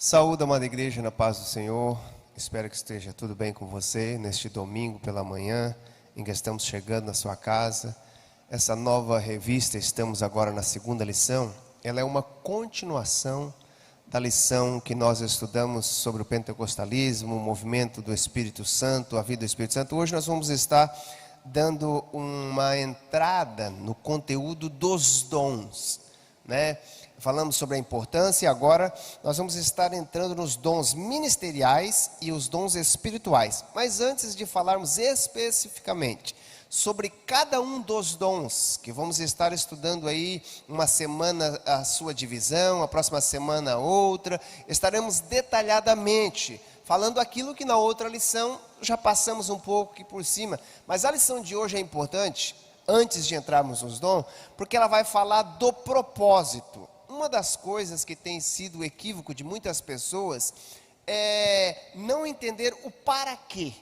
Saúde, amada igreja, na paz do Senhor. Espero que esteja tudo bem com você neste domingo pela manhã, em que estamos chegando na sua casa. Essa nova revista, estamos agora na segunda lição. Ela é uma continuação da lição que nós estudamos sobre o pentecostalismo, o movimento do Espírito Santo, a vida do Espírito Santo. Hoje nós vamos estar dando uma entrada no conteúdo dos dons, né? Falamos sobre a importância e agora nós vamos estar entrando nos dons ministeriais e os dons espirituais. Mas antes de falarmos especificamente sobre cada um dos dons, que vamos estar estudando aí uma semana a sua divisão, a próxima semana outra, estaremos detalhadamente falando aquilo que na outra lição já passamos um pouco aqui por cima. Mas a lição de hoje é importante, antes de entrarmos nos dons, porque ela vai falar do propósito. Uma das coisas que tem sido o equívoco de muitas pessoas é não entender o para quê.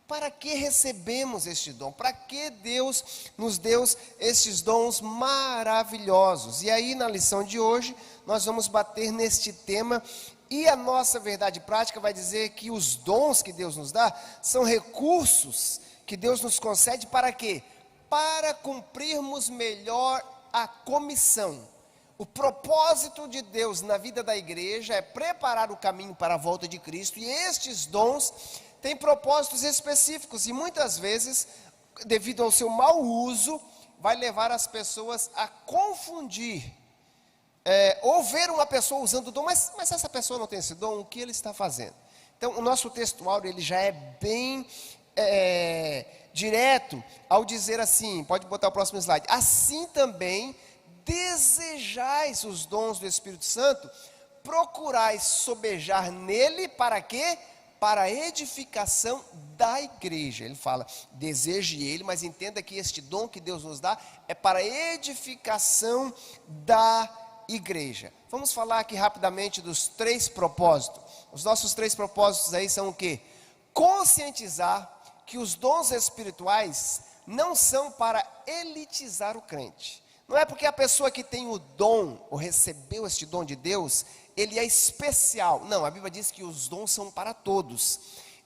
Para que recebemos este dom? Para que Deus nos deu estes dons maravilhosos? E aí na lição de hoje nós vamos bater neste tema. E a nossa verdade prática vai dizer que os dons que Deus nos dá são recursos que Deus nos concede para quê? Para cumprirmos melhor a comissão. O propósito de Deus na vida da igreja é preparar o caminho para a volta de Cristo, e estes dons têm propósitos específicos, e muitas vezes, devido ao seu mau uso, vai levar as pessoas a confundir, ou ver uma pessoa usando o dom, mas essa pessoa não tem esse dom, o que ele está fazendo? Então o nosso textual ele já é bem direto ao dizer assim, pode botar o próximo slide, assim também desejais os dons do Espírito Santo, procurais sobejar nele, para quê? Para a edificação da igreja. Ele fala, deseje ele, mas entenda que este dom que Deus nos dá é para a edificação da igreja. Vamos falar aqui rapidamente dos 3 propósitos. Os nossos 3 propósitos aí são o quê? Conscientizar que os dons espirituais não são para elitizar o crente. Não é porque a pessoa que tem o dom, ou recebeu este dom de Deus, ele é especial. Não, a Bíblia diz que os dons são para todos.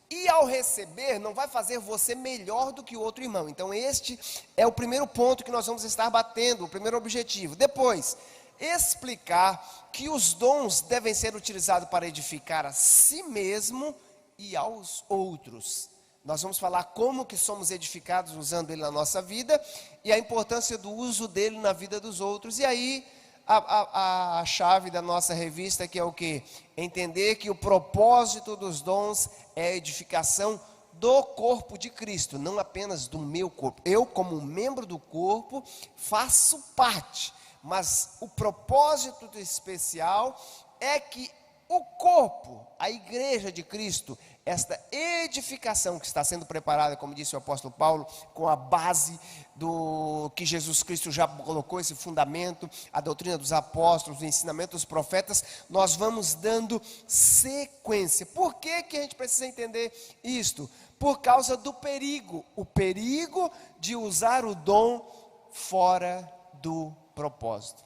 E ao receber, não vai fazer você melhor do que o outro irmão. Então este é o primeiro ponto que nós vamos estar batendo, o primeiro objetivo. Depois, explicar que os dons devem ser utilizados para edificar a si mesmo e aos outros. Nós vamos falar como que somos edificados usando ele na nossa vida e a importância do uso dele na vida dos outros. E aí a chave da nossa revista, que é o quê? Entender que o propósito dos dons é a edificação do corpo de Cristo, não apenas do meu corpo. Eu, como membro do corpo, faço parte, mas o propósito especial é que o corpo, a igreja de Cristo, esta edificação que está sendo preparada, como disse o apóstolo Paulo, com a base do que Jesus Cristo já colocou, esse fundamento, a doutrina dos apóstolos, o ensinamento dos profetas, nós vamos dando sequência. Por que que a gente precisa entender isto? Por causa do perigo, o perigo de usar o dom fora do propósito.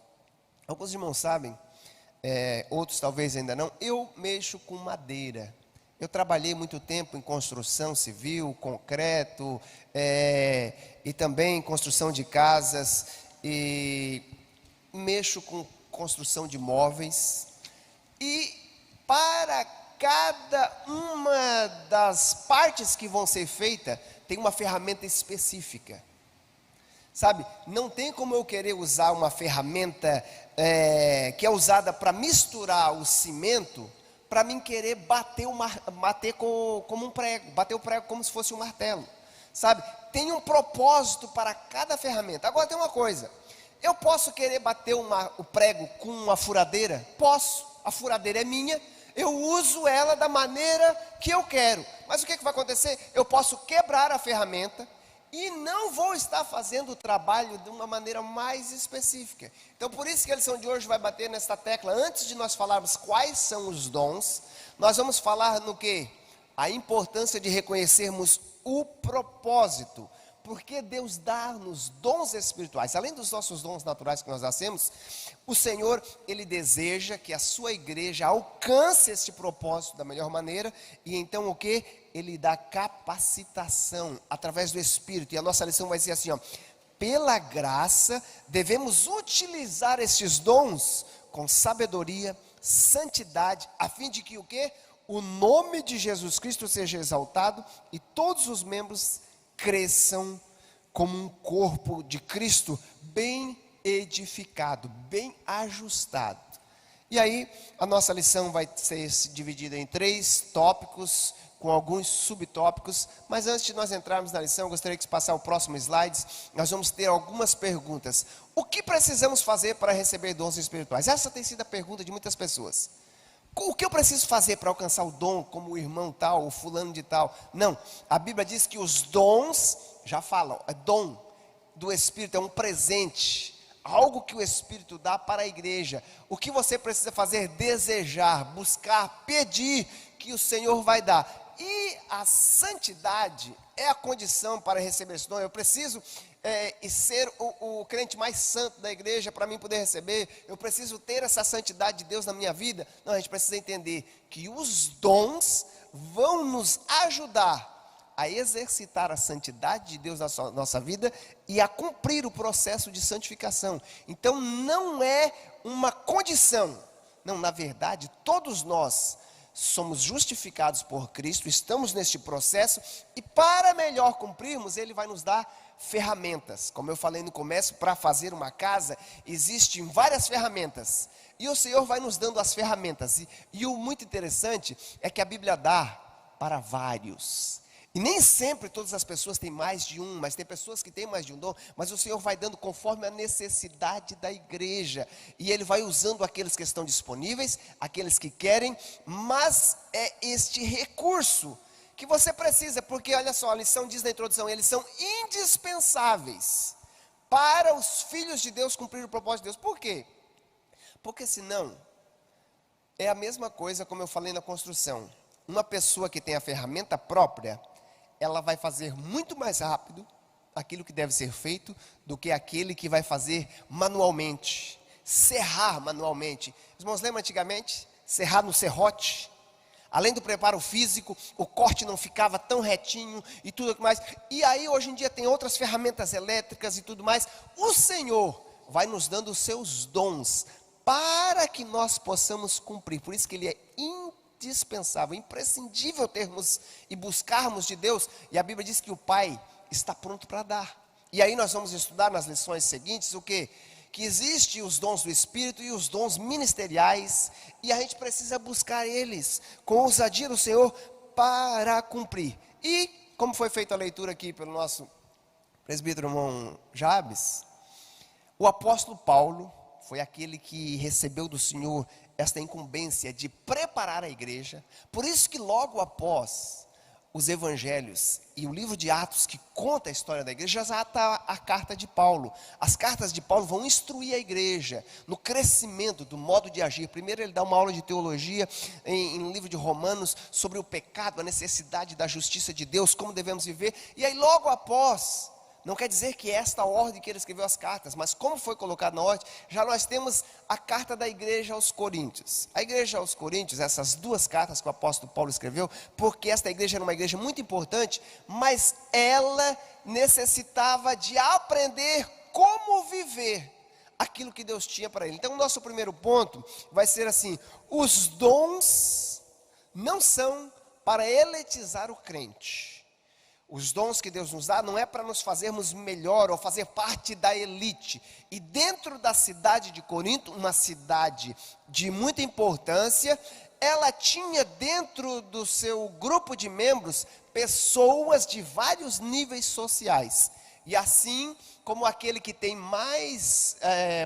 Alguns irmãos sabem, outros talvez ainda não, eu mexo com madeira. Eu trabalhei muito tempo em construção civil, concreto, e também em construção de casas, e mexo com construção de móveis, e para cada uma das partes que vão ser feitas, tem uma ferramenta específica. Sabe, não tem como eu querer usar uma ferramenta que é usada para misturar o cimento, para mim querer bater como um prego, bater o prego como se fosse um martelo, sabe? Tem um propósito para cada ferramenta. Agora tem uma coisa, eu posso querer bater o prego com uma furadeira? Posso, a furadeira é minha, eu uso ela da maneira que eu quero, mas o que vai acontecer? Eu posso quebrar a ferramenta, e não vou estar fazendo o trabalho de uma maneira mais específica. Então por isso que a lição de hoje vai bater nesta tecla. Antes de nós falarmos quais são os dons, nós vamos falar no quê? A importância de reconhecermos o propósito. porque Deus dá-nos dons espirituais. Além dos nossos dons naturais que nós nascemos, o Senhor, Ele deseja que a sua igreja alcance esse propósito da melhor maneira. E então o que? Ele dá capacitação através do Espírito. E a nossa lição vai ser assim, ó: pela graça, devemos utilizar estes dons com sabedoria, santidade, a fim de que o quê? O nome de Jesus Cristo seja exaltado e todos os membros cresçam como um corpo de Cristo bem edificado, bem ajustado. E aí, a nossa lição vai ser dividida em 3 tópicos, com alguns subtópicos, mas antes de nós entrarmos na lição, eu gostaria que se passar o próximo slide, nós vamos ter algumas perguntas. O que precisamos fazer para receber dons espirituais? Essa tem sido a pergunta de muitas pessoas. O que eu preciso fazer para alcançar o dom, como o irmão tal, o fulano de tal? Não, a Bíblia diz que os dons, já falam, é dom do Espírito, é um presente, algo que o Espírito dá para a igreja. O que você precisa fazer? Desejar, buscar, pedir, que o Senhor vai dar. E a santidade é a condição para receber esse dom. Eu preciso ser o crente mais santo da igreja para mim poder receber. Eu preciso ter essa santidade de Deus na minha vida. Não, a gente precisa entender que os dons vão nos ajudar a exercitar a santidade de Deus na nossa vida e a cumprir o processo de santificação. Então não é uma condição. Não, na verdade, todos nós somos justificados por Cristo, estamos neste processo, e para melhor cumprirmos, Ele vai nos dar ferramentas. Como eu falei no começo, para fazer uma casa, existem várias ferramentas, e o Senhor vai nos dando as ferramentas, e o muito interessante é que a Bíblia dá para vários. E nem sempre todas as pessoas têm mais de um, mas tem pessoas que têm mais de um dom, mas o Senhor vai dando conforme a necessidade da igreja, e Ele vai usando aqueles que estão disponíveis, aqueles que querem, mas é este recurso que você precisa, porque olha só, a lição diz na introdução, eles são indispensáveis para os filhos de Deus cumprir o propósito de Deus. Por quê? Porque senão, é a mesma coisa como eu falei na construção, uma pessoa que tem a ferramenta própria, ela vai fazer muito mais rápido aquilo que deve ser feito do que aquele que vai fazer manualmente, serrar manualmente. Os irmãos lembram antigamente? Serrar no serrote. Além do preparo físico, o corte não ficava tão retinho e tudo mais. E aí hoje em dia tem outras ferramentas elétricas e tudo mais. O Senhor vai nos dando os seus dons para que nós possamos cumprir. Por isso que Ele é indispensável, imprescindível termos e buscarmos de Deus, e a Bíblia diz que o Pai está pronto para dar. E aí nós vamos estudar nas lições seguintes o quê? Que existe os dons do Espírito e os dons ministeriais, e a gente precisa buscar eles com ousadia do Senhor para cumprir. E como foi feita a leitura aqui pelo nosso presbítero irmão Jabes, o apóstolo Paulo foi aquele que recebeu do Senhor esta incumbência de preparar a igreja. Por isso que logo após os evangelhos e o livro de Atos, que conta a história da igreja, já está a carta de Paulo. As cartas de Paulo vão instruir a igreja no crescimento do modo de agir. Primeiro ele dá uma aula de teologia no livro de Romanos sobre o pecado, a necessidade da justiça de Deus, como devemos viver. E aí logo após, não quer dizer que é esta ordem que ele escreveu as cartas, mas como foi colocado na ordem, já nós temos a carta da igreja aos Coríntios. A igreja aos Coríntios, essas 2 cartas que o apóstolo Paulo escreveu, porque esta igreja era uma igreja muito importante, mas ela necessitava de aprender como viver aquilo que Deus tinha para ele. Então o nosso primeiro ponto vai ser assim: os dons não são para eletizar o crente. Os dons que Deus nos dá não é para nos fazermos melhor ou fazer parte da elite. E dentro da cidade de Corinto, uma cidade de muita importância, ela tinha dentro do seu grupo de membros pessoas de vários níveis sociais. E assim como aquele que tem mais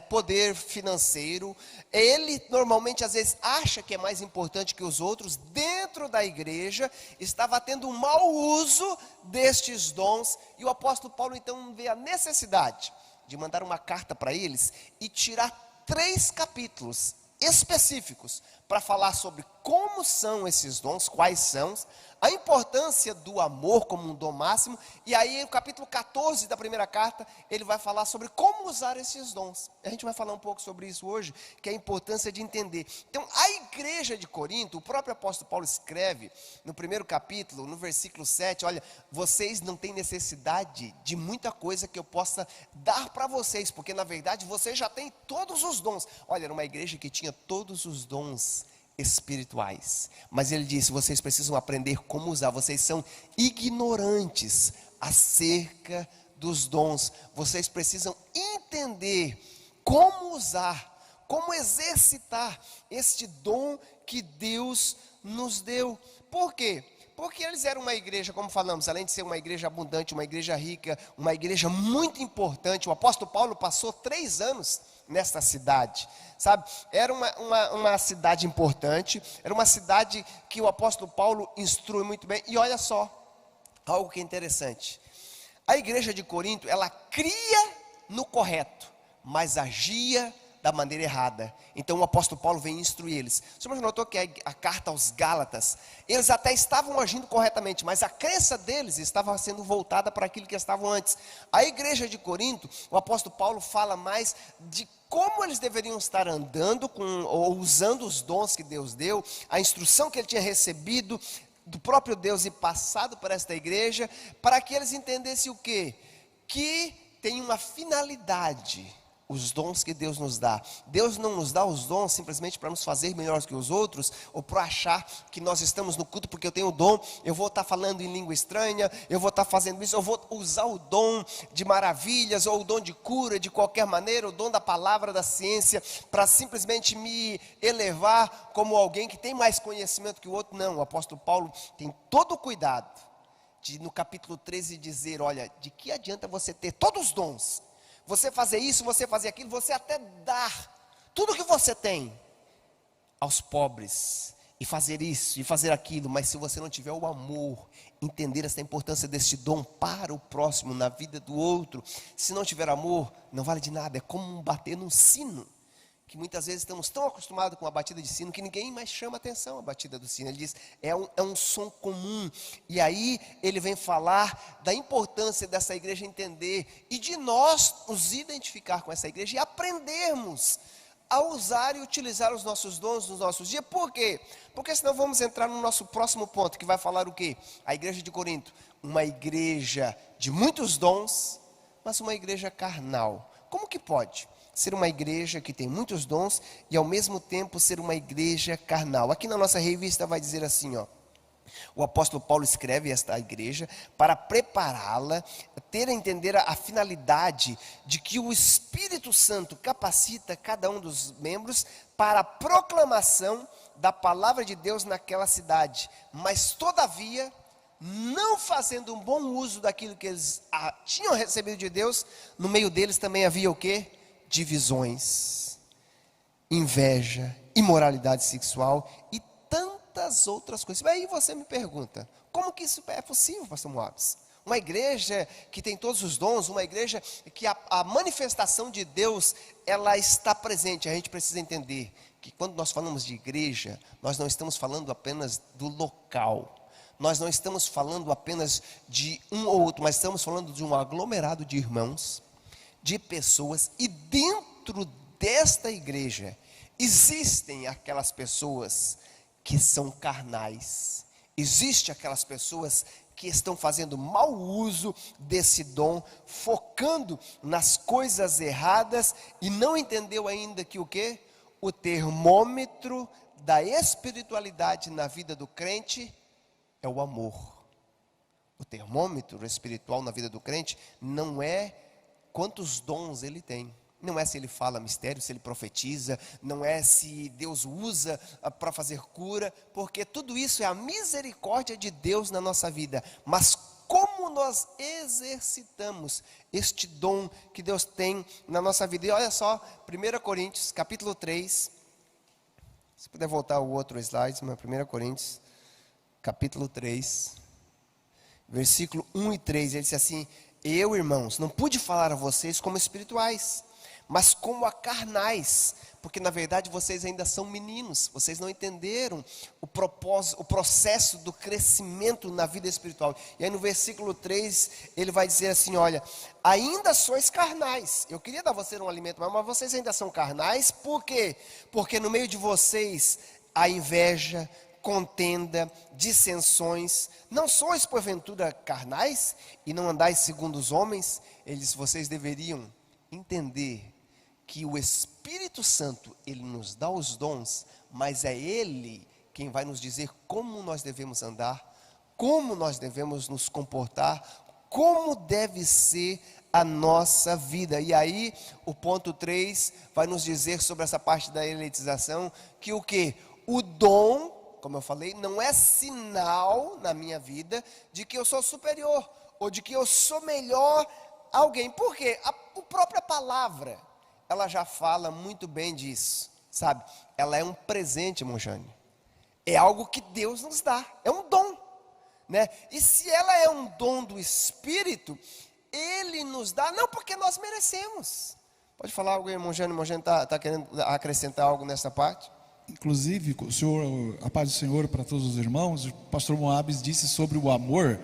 poder financeiro, ele normalmente às vezes acha que é mais importante que os outros, dentro da igreja, estava tendo um mau uso destes dons, e o apóstolo Paulo então vê a necessidade de mandar uma carta para eles, e tirar 3 capítulos específicos, para falar sobre como são esses dons, quais são, a importância do amor como um dom máximo, e aí no capítulo 14 da primeira carta, ele vai falar sobre como usar esses dons. A gente vai falar um pouco sobre isso hoje, que é a importância de entender. Então, a igreja de Corinto, o próprio apóstolo Paulo escreve, no primeiro capítulo, no versículo 7, olha, vocês não têm necessidade de muita coisa que eu possa dar para vocês, porque na verdade vocês já têm todos os dons. Olha, era uma igreja que tinha todos os dons espirituais, mas ele disse, vocês precisam aprender como usar, vocês são ignorantes acerca dos dons, vocês precisam entender como usar, como exercitar este dom que Deus nos deu. Por quê? Porque eles eram uma igreja, como falamos, além de ser uma igreja abundante, uma igreja rica, uma igreja muito importante. O apóstolo Paulo passou 3 anos nesta cidade, sabe? Era uma cidade importante, era uma cidade que o apóstolo Paulo instrui muito bem. E olha só, algo que é interessante. A igreja de Corinto, ela cria no correto, mas agia da maneira errada. Então o apóstolo Paulo vem instruir eles. Você já notou que a carta aos Gálatas, eles até estavam agindo corretamente, mas a crença deles estava sendo voltada para aquilo que estavam antes. A igreja de Corinto, o apóstolo Paulo fala mais de como eles deveriam estar andando ou usando os dons que Deus deu, a instrução que ele tinha recebido do próprio Deus e passado para esta igreja, para que eles entendessem o quê? Que tem uma finalidade os dons que Deus nos dá. Deus não nos dá os dons simplesmente para nos fazer melhores que os outros, ou para achar que nós estamos no culto porque eu tenho o dom, eu vou estar falando em língua estranha, eu vou estar fazendo isso, eu vou usar o dom de maravilhas, ou o dom de cura, de qualquer maneira, o dom da palavra, da ciência, para simplesmente me elevar como alguém que tem mais conhecimento que o outro. Não, o apóstolo Paulo tem todo o cuidado de no capítulo 13 dizer, olha, de que adianta você ter todos os dons, você fazer isso, você fazer aquilo, você até dar tudo que você tem aos pobres, e fazer isso, e fazer aquilo, mas se você não tiver o amor, entender essa importância deste dom para o próximo, na vida do outro, se não tiver amor, não vale de nada, é como bater num sino, que muitas vezes estamos tão acostumados com a batida de sino, que ninguém mais chama atenção a batida do sino. Ele diz, é um som comum, e aí ele vem falar da importância dessa igreja entender, e de nós nos identificar com essa igreja, e aprendermos a usar e utilizar os nossos dons nos nossos dias. Por quê? Porque senão vamos entrar no nosso próximo ponto, que vai falar o quê? A igreja de Corinto, uma igreja de muitos dons, mas uma igreja carnal. Como que pode ser uma igreja que tem muitos dons e ao mesmo tempo ser uma igreja carnal? Aqui na nossa revista vai dizer assim, ó, o apóstolo Paulo escreve esta igreja para prepará-la, ter a entender a finalidade de que o Espírito Santo capacita cada um dos membros para a proclamação da palavra de Deus naquela cidade, mas todavia não fazendo um bom uso daquilo que eles tinham recebido de Deus. No meio deles também havia o quê? Divisões, inveja, imoralidade sexual e tantas outras coisas. Aí você me pergunta, como que isso é possível, pastor Moabs? Uma igreja que tem todos os dons, uma igreja que a manifestação de Deus, ela está presente. A gente precisa entender que quando nós falamos de igreja, nós não estamos falando apenas do local, nós não estamos falando apenas de um ou outro, mas estamos falando de um aglomerado de irmãos, de pessoas, e dentro desta igreja existem aquelas pessoas que são carnais, existe aquelas pessoas que estão fazendo mau uso desse dom, focando nas coisas erradas, e não entendeu ainda que o quê? O termômetro da espiritualidade na vida do crente é o amor. O termômetro espiritual na vida do crente não é quantos dons ele tem, não é se ele fala mistério, se ele profetiza, não é se Deus usa para fazer cura, porque tudo isso é a misericórdia de Deus na nossa vida, mas como nós exercitamos este dom que Deus tem na nossa vida. E olha só, 1 Coríntios capítulo 3, se puder voltar o outro slide, 1 Coríntios capítulo 3, versículo 1 e 3, ele diz assim: eu, irmãos, não pude falar a vocês como espirituais, mas como a carnais, porque na verdade vocês ainda são meninos, vocês não entenderam o propósito, o processo do crescimento na vida espiritual. E aí no versículo 3, ele vai dizer assim, olha, ainda sois carnais, eu queria dar a vocês um alimento, mas vocês ainda são carnais, por quê? Porque no meio de vocês há inveja, contenda, dissensões, não sois porventura carnais, e não andais segundo os homens? Eles, vocês deveriam entender que o Espírito Santo, ele nos dá os dons, mas é Ele quem vai nos dizer como nós devemos andar, como nós devemos nos comportar, como deve ser a nossa vida. E aí, o ponto 3 vai nos dizer sobre essa parte da eletização, que o quê? O dom, como eu falei, não é sinal na minha vida de que eu sou superior, ou de que eu sou melhor a alguém. Por quê? A própria palavra, ela já fala muito bem disso, sabe? Ela é um presente, irmão Jânio. É algo que Deus nos dá, é um dom, né? E se ela é um dom do Espírito, Ele nos dá, não porque nós merecemos. Pode falar algo, irmão Jânio? Irmão Jânio está querendo acrescentar algo nessa parte? Inclusive, o senhor, a paz do Senhor para todos os irmãos, o pastor Moabes disse sobre o amor,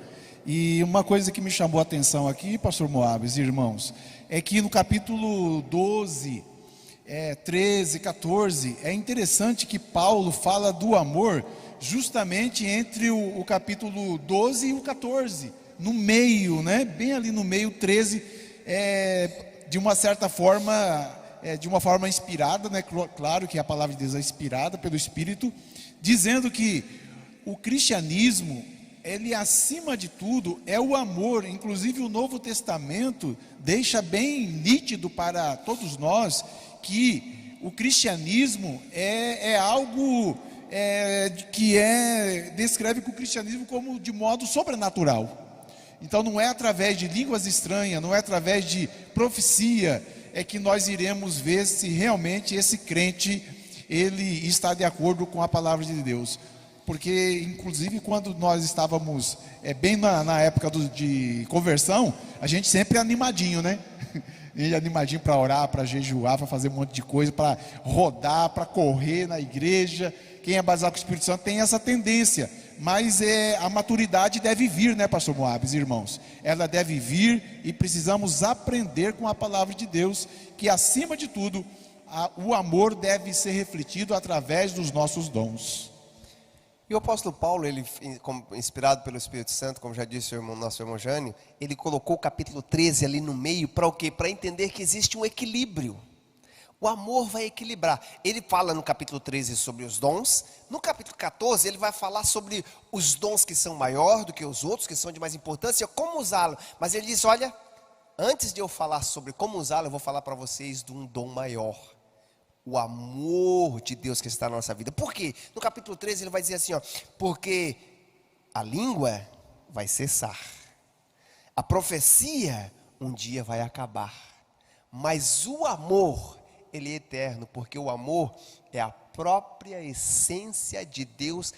e uma coisa que me chamou a atenção aqui, pastor Moabes e irmãos, é que no capítulo 12, 13, 14, é interessante que Paulo fala do amor justamente entre o capítulo 12 e o 14, no meio, né? Bem ali no meio, 13, de uma certa forma, de uma forma inspirada, né? Claro que a palavra de Deus é inspirada pelo Espírito, dizendo que o cristianismo, ele acima de tudo é o amor. Inclusive o Novo Testamento deixa bem nítido para todos nós que o cristianismo é algo que descreve o cristianismo como de modo sobrenatural. Então não é através de línguas estranhas, não é através de profecia, é que nós iremos ver se realmente esse crente, ele está de acordo com a palavra de Deus. Porque inclusive quando nós estávamos bem na época de conversão, a gente sempre é animadinho, né? E animadinho para orar, para jejuar, para fazer um monte de coisa, para rodar, para correr na igreja. Quem é batizado com o Espírito Santo tem essa tendência, mas a maturidade deve vir, né, pastor Moabes, irmãos? Ela deve vir e precisamos aprender com a palavra de Deus, que acima de tudo, o amor deve ser refletido através dos nossos dons. E o apóstolo Paulo, ele, inspirado pelo Espírito Santo, como já disse o nosso irmão Jânio, ele colocou o capítulo 13 ali no meio, para o quê? Para entender que existe um equilíbrio. O amor vai equilibrar. Ele fala no capítulo 13 sobre os dons. No capítulo 14 ele vai falar sobre os dons que são maior do que os outros, que são de mais importância, como usá-lo. Mas ele diz, olha, antes de eu falar sobre como usá-lo, eu vou falar para vocês de um dom maior. O amor de Deus que está na nossa vida. Por quê? No capítulo 13 ele vai dizer assim, ó, porque a língua vai cessar, a profecia um dia vai acabar, mas o amor, ele é eterno, porque o amor é a própria essência de Deus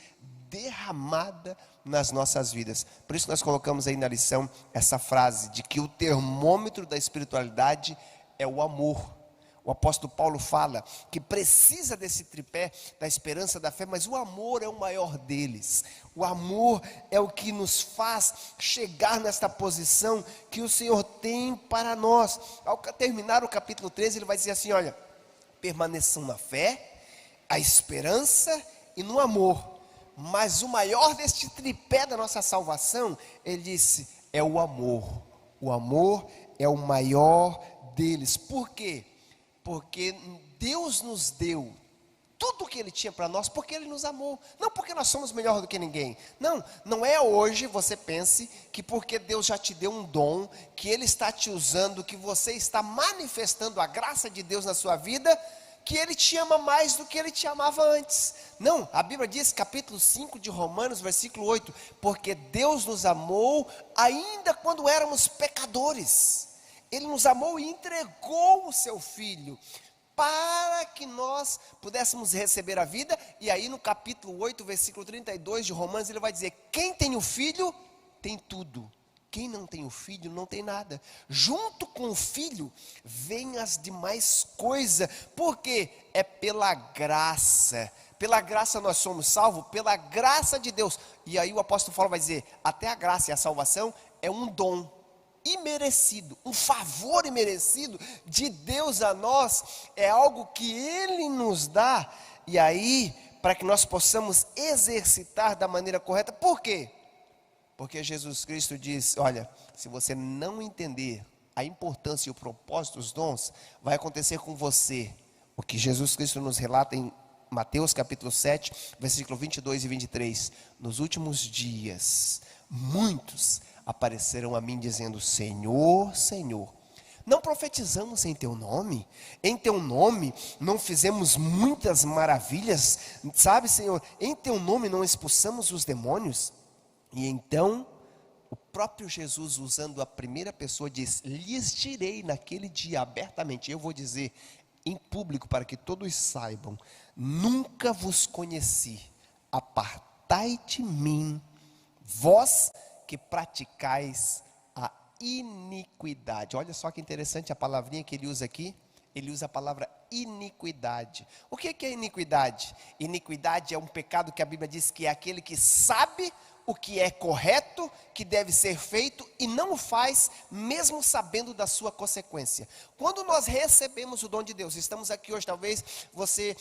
derramada nas nossas vidas. Por isso nós colocamos aí na lição essa frase de que o termômetro da espiritualidade é o amor. O apóstolo Paulo fala que precisa desse tripé da esperança, da fé, mas o amor é o maior deles. O amor é o que nos faz chegar nesta posição que o Senhor tem para nós. Ao terminar o capítulo 13, ele vai dizer assim, olha, permaneçam na fé, a esperança e no amor. Mas o maior deste tripé da nossa salvação, ele disse, é o amor. O amor é o maior deles. Por quê? Porque Deus nos deu tudo o que Ele tinha para nós, porque Ele nos amou, não porque nós somos melhor do que ninguém. Não é hoje você pense que porque Deus já te deu um dom, que Ele está te usando, que você está manifestando a graça de Deus na sua vida, que Ele te ama mais do que Ele te amava antes. Não, a Bíblia diz, capítulo 5 de Romanos, versículo 8, porque Deus nos amou ainda quando éramos pecadores. Ele nos amou e entregou o seu Filho, para que nós pudéssemos receber a vida. E aí no capítulo 8, versículo 32 de Romanos, ele vai dizer, quem tem o Filho, tem tudo. Quem não tem o Filho não tem nada. Junto com o Filho vêm as demais coisas. Por quê? É pela graça. Pela graça nós somos salvos, pela graça de Deus. E aí o apóstolo Paulo vai dizer, até a graça e a salvação é um dom imerecido, um favor imerecido de Deus a nós, é algo que Ele nos dá, e aí, para que nós possamos exercitar da maneira correta. Por quê? Porque Jesus Cristo diz, olha, se você não entender a importância e o propósito dos dons, vai acontecer com você o que Jesus Cristo nos relata em Mateus capítulo 7, versículo 22 e 23, nos últimos dias, muitos aparecerão a mim dizendo, Senhor, Senhor, não profetizamos em teu nome? Em teu nome não fizemos muitas maravilhas? Sabe, Senhor, em teu nome não expulsamos os demônios? E então, o próprio Jesus, usando a primeira pessoa, diz, lhes direi naquele dia abertamente, eu vou dizer em público para que todos saibam, nunca vos conheci, apartai de mim, vós que praticais a iniquidade. Olha só que interessante a palavrinha que ele usa aqui. Ele usa a palavra iniquidade. O que é iniquidade? Iniquidade é um pecado que a Bíblia diz que é aquele que sabe o que é correto, que deve ser feito e não o faz, mesmo sabendo da sua consequência. Quando nós recebemos o dom de Deus, estamos aqui hoje, talvez você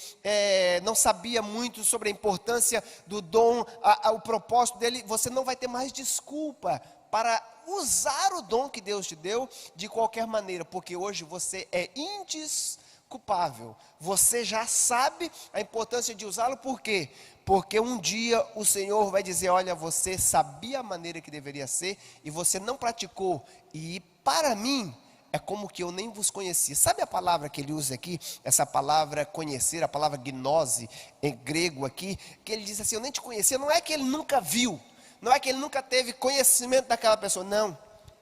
não sabia muito sobre a importância do dom, o propósito dele, você não vai ter mais desculpa para usar o dom que Deus te deu de qualquer maneira, porque hoje você é indisculpável, você já sabe a importância de usá-lo. Por quê? Porque um dia o Senhor vai dizer, olha, você sabia a maneira que deveria ser, e você não praticou, e para mim, é como que eu nem vos conhecia. Sabe a palavra que ele usa aqui, essa palavra conhecer, a palavra gnose, em grego aqui, que ele diz assim, eu nem te conhecia, não é que ele nunca viu, não é que ele nunca teve conhecimento daquela pessoa, não,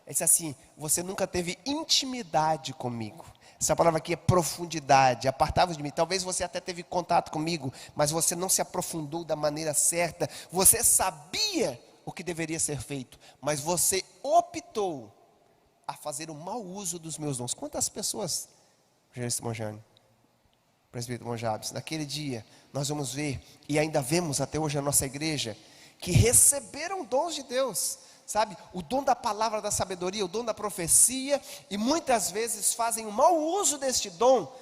ele diz assim, você nunca teve intimidade comigo. Essa palavra aqui é profundidade, apartai-vos de mim. Talvez você até teve contato comigo, mas você não se aprofundou da maneira certa. Você sabia o que deveria ser feito, mas você optou a fazer o mau uso dos meus dons. Quantas pessoas, Monjane, presbítero Monjabes, naquele dia, nós vamos ver, e ainda vemos até hoje na nossa igreja, que receberam dons de Deus, sabe, o dom da palavra da sabedoria, o dom da profecia, e muitas vezes fazem um mau uso deste dom,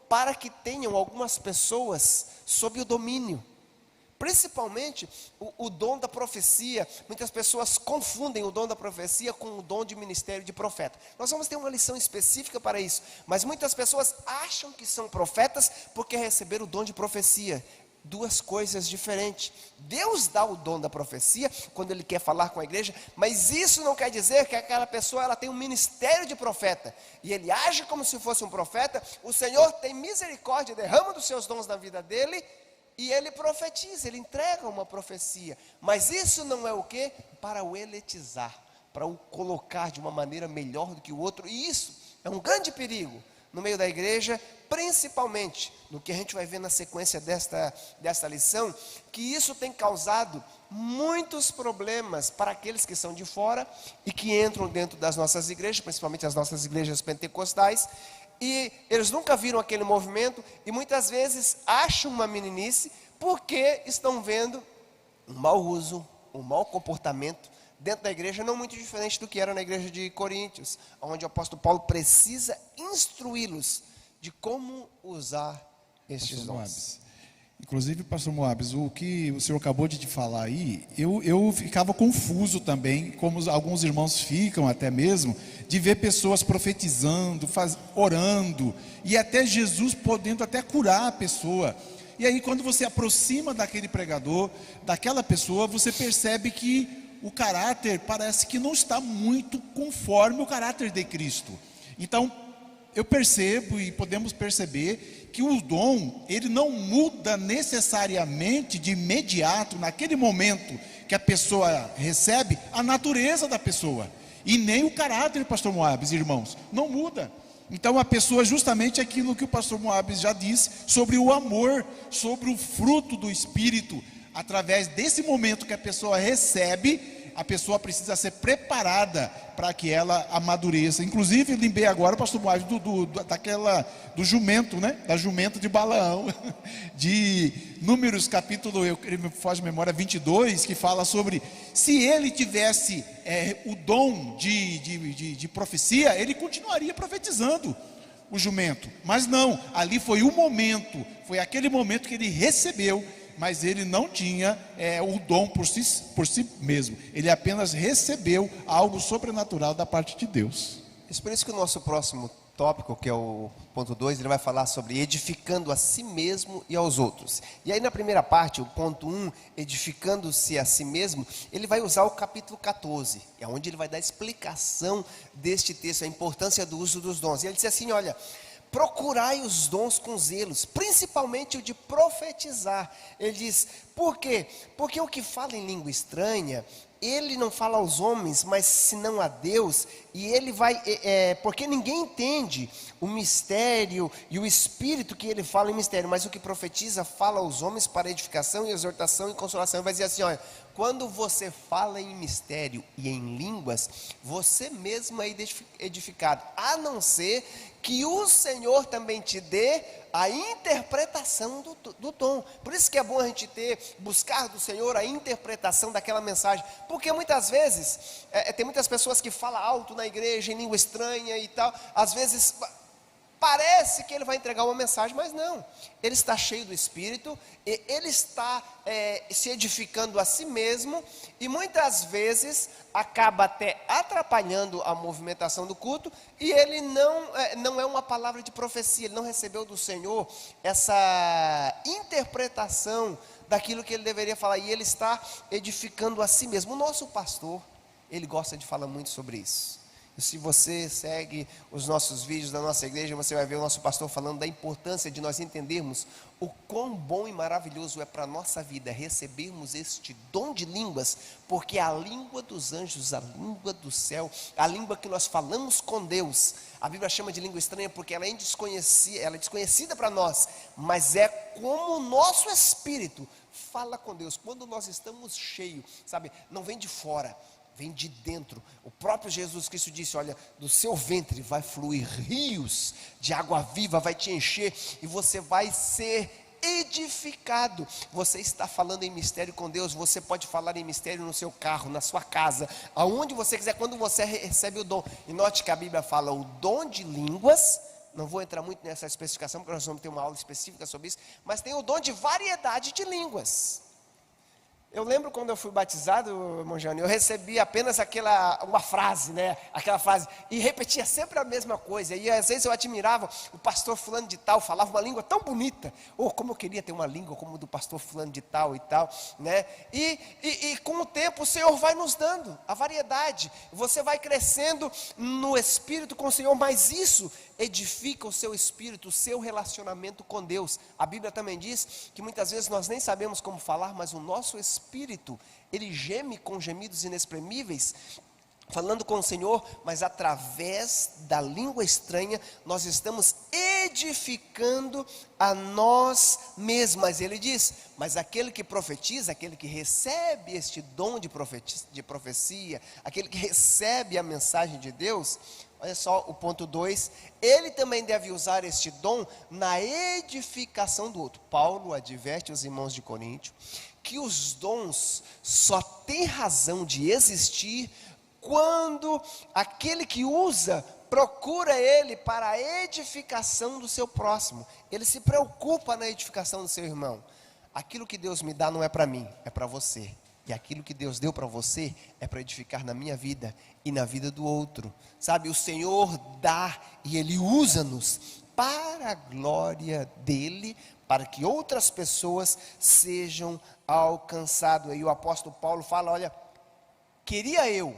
para que tenham algumas pessoas sob o domínio, principalmente o dom da profecia. Muitas pessoas confundem o dom da profecia com o dom de ministério de profeta. Nós vamos ter uma lição específica para isso, mas muitas pessoas acham que são profetas, porque receberam o dom de profecia. Duas coisas diferentes. Deus dá o dom da profecia quando Ele quer falar com a igreja, mas isso não quer dizer que aquela pessoa ela tem um ministério de profeta, e ele age como se fosse um profeta. O Senhor tem misericórdia, derrama dos seus dons na vida dele, e ele profetiza, ele entrega uma profecia, mas isso não é o que? Para o eletizar, para o colocar de uma maneira melhor do que o outro, e isso é um grande perigo no meio da igreja, principalmente no que a gente vai ver na sequência desta lição, que isso tem causado muitos problemas para aqueles que são de fora e que entram dentro das nossas igrejas, principalmente as nossas igrejas pentecostais, e eles nunca viram aquele movimento e muitas vezes acham uma meninice porque estão vendo um mau uso, um mau comportamento dentro da igreja, não muito diferente do que era na igreja de Coríntios, onde o apóstolo Paulo precisa instruí-los de como usar estes dons. Inclusive, pastor Moabes, o que o senhor acabou de falar aí, eu ficava confuso também, como alguns irmãos ficam até mesmo, de ver pessoas profetizando, orando, e até Jesus podendo até curar a pessoa. E aí quando você aproxima daquele pregador, daquela pessoa, você percebe que o caráter parece que não está muito conforme o caráter de Cristo. Então, eu percebo e podemos perceber que o dom, ele não muda necessariamente de imediato, naquele momento que a pessoa recebe, a natureza da pessoa. E nem o caráter, pastor Moabes, irmãos, não muda. Então a pessoa, justamente aquilo que o pastor Moabes já disse, sobre o amor, sobre o fruto do Espírito, através desse momento que a pessoa recebe, a pessoa precisa ser preparada para que ela amadureça. Inclusive, lembrei agora, pastor Moaves, do jumento, né? Da jumenta de Balaão, de Números capítulo, me foge de memória, 22, que fala sobre, se ele tivesse o dom de profecia, ele continuaria profetizando o jumento, mas não, ali foi o momento, foi aquele momento que ele recebeu, mas ele não tinha o dom por si mesmo, ele apenas recebeu algo sobrenatural da parte de Deus. Por isso que o nosso próximo tópico, que é o ponto 2, ele vai falar sobre edificando a si mesmo e aos outros. E aí na primeira parte, o ponto 1, edificando-se a si mesmo, ele vai usar o capítulo 14, é onde ele vai dar explicação deste texto, a importância do uso dos dons. E ele diz assim, olha, procurai os dons com zelos, principalmente o de profetizar. Ele diz, por quê? Porque o que fala em língua estranha, ele não fala aos homens, mas senão a Deus, e ele vai, porque ninguém entende o mistério e o espírito que ele fala em mistério, mas o que profetiza fala aos homens para edificação e exortação e consolação. Ele vai dizer assim, olha, quando você fala em mistério e em línguas, você mesmo é edificado, a não ser que o Senhor também te dê a interpretação do dom. Por isso que é bom a gente buscar do Senhor a interpretação daquela mensagem, porque muitas vezes, tem muitas pessoas que falam alto na igreja, em língua estranha e tal, às vezes parece que ele vai entregar uma mensagem, mas não, ele está cheio do Espírito, ele está se edificando a si mesmo, e muitas vezes acaba até atrapalhando a movimentação do culto, e ele não é uma palavra de profecia, ele não recebeu do Senhor essa interpretação daquilo que ele deveria falar, e ele está edificando a si mesmo. O nosso pastor, ele gosta de falar muito sobre isso. Se você segue os nossos vídeos da nossa igreja, você vai ver o nosso pastor falando da importância de nós entendermos o quão bom e maravilhoso é para a nossa vida recebermos este dom de línguas, porque a língua dos anjos, a língua do céu, a língua que nós falamos com Deus, a Bíblia chama de língua estranha porque ela é desconhecida para nós, mas é como o nosso espírito fala com Deus, quando nós estamos cheios, sabe, não vem de fora, vem de dentro. O próprio Jesus Cristo disse, olha, do seu ventre vai fluir rios de água viva, vai te encher, e você vai ser edificado. Você está falando em mistério com Deus, você pode falar em mistério no seu carro, na sua casa, aonde você quiser, quando você recebe o dom. E note que a Bíblia fala o dom de línguas, não vou entrar muito nessa especificação, porque nós vamos ter uma aula específica sobre isso, mas tem o dom de variedade de línguas. Eu lembro quando eu fui batizado, irmão Jânio, eu recebi apenas uma frase, né? Aquela frase, e repetia sempre a mesma coisa, e às vezes eu admirava, o pastor fulano de tal falava uma língua tão bonita, como eu queria ter uma língua como a do pastor fulano de tal e tal, né? E com o tempo o Senhor vai nos dando a variedade, você vai crescendo no Espírito com o Senhor, mas isso edifica o seu espírito, o seu relacionamento com Deus. A Bíblia também diz que muitas vezes nós nem sabemos como falar, mas o nosso espírito, ele geme com gemidos inexprimíveis, falando com o Senhor, mas através da língua estranha, nós estamos edificando a nós mesmos. Mas ele diz, mas aquele que profetiza, aquele que recebe este dom de profecia, aquele que recebe a mensagem de Deus, olha só o ponto 2, ele também deve usar este dom na edificação do outro. Paulo adverte os irmãos de Coríntio que os dons só têm razão de existir quando aquele que usa procura ele para a edificação do seu próximo. Ele se preocupa na edificação do seu irmão. Aquilo que Deus me dá não é para mim, é para você. E aquilo que Deus deu para você é para edificar na minha vida e na vida do outro. Sabe, o Senhor dá e Ele usa-nos para a glória dEle, para que outras pessoas sejam alcançadas. E o apóstolo Paulo fala, olha, queria eu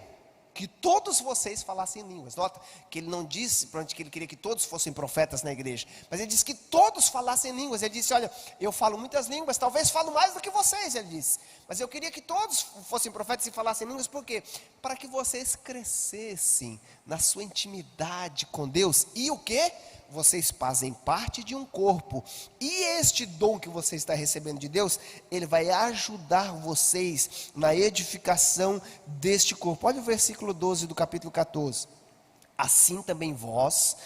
que todos vocês falassem línguas. Nota que ele não disse que ele queria que todos fossem profetas na igreja, mas ele disse que todos falassem línguas. Ele disse, olha, eu falo muitas línguas, talvez falo mais do que vocês, ele disse, Mas eu queria que todos fossem profetas e falassem línguas, por quê? Para que vocês crescessem na sua intimidade com Deus. E o quê? Vocês fazem parte de um corpo. E este dom que você está recebendo de Deus, ele vai ajudar vocês na edificação deste corpo. Olha o versículo 12 do capítulo 14. Assim também vós,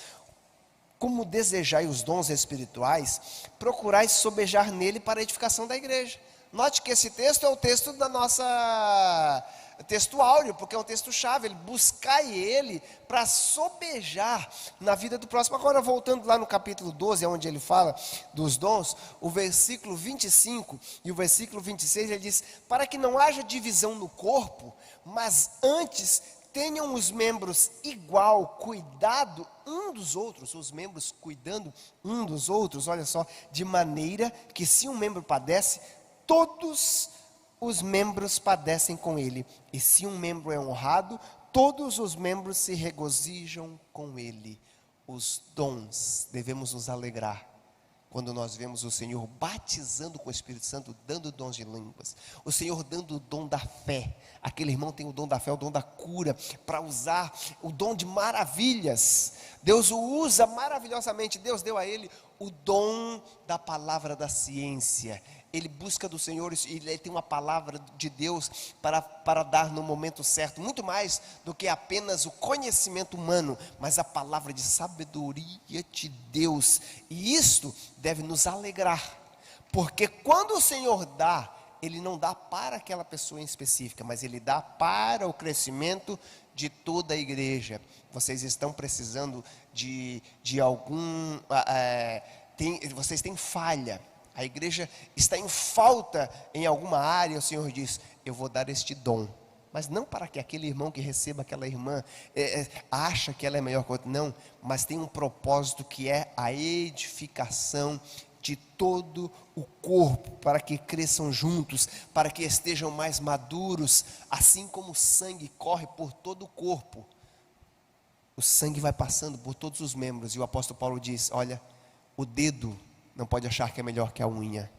como desejai os dons espirituais, procurais sobejar nele para a edificação da igreja. Note que esse texto é o texto da nossa texto áureo, porque é um texto chave. Ele buscai ele para sobejar na vida do próximo. Agora voltando lá no capítulo 12, onde ele fala dos dons, o versículo 25 e o versículo 26, ele diz: para que não haja divisão no corpo, mas antes tenham os membros igual cuidado um dos outros, os membros cuidando um dos outros, olha só, de maneira que se um membro padece, todos os membros padecem com ele, e se um membro é honrado, todos os membros se regozijam com ele. Os dons, devemos nos alegrar quando nós vemos o Senhor batizando com o Espírito Santo, dando dons de línguas, o Senhor dando o dom da fé. Aquele irmão tem o dom da fé, o dom da cura, para usar o dom de maravilhas. Deus o usa maravilhosamente. Deus deu a ele o dom da palavra da ciência. Ele busca do Senhor e ele tem uma palavra de Deus para dar no momento certo, muito mais do que apenas o conhecimento humano, mas a palavra de sabedoria de Deus. E isto deve nos alegrar, porque quando o Senhor dá, ele não dá para aquela pessoa em específica, mas ele dá para o crescimento de toda a igreja. Vocês estão precisando de algum, vocês têm falha, a igreja está em falta em alguma área. O Senhor diz: eu vou dar este dom, mas não para que aquele irmão que receba, aquela irmã acha que ela é melhor que o outro, não, mas tem um propósito que é a edificação de todo o corpo, para que cresçam juntos, para que estejam mais maduros. Assim como o sangue corre por todo o corpo, o sangue vai passando por todos os membros, e o apóstolo Paulo diz: olha, o dedo não pode achar que é melhor que a unha,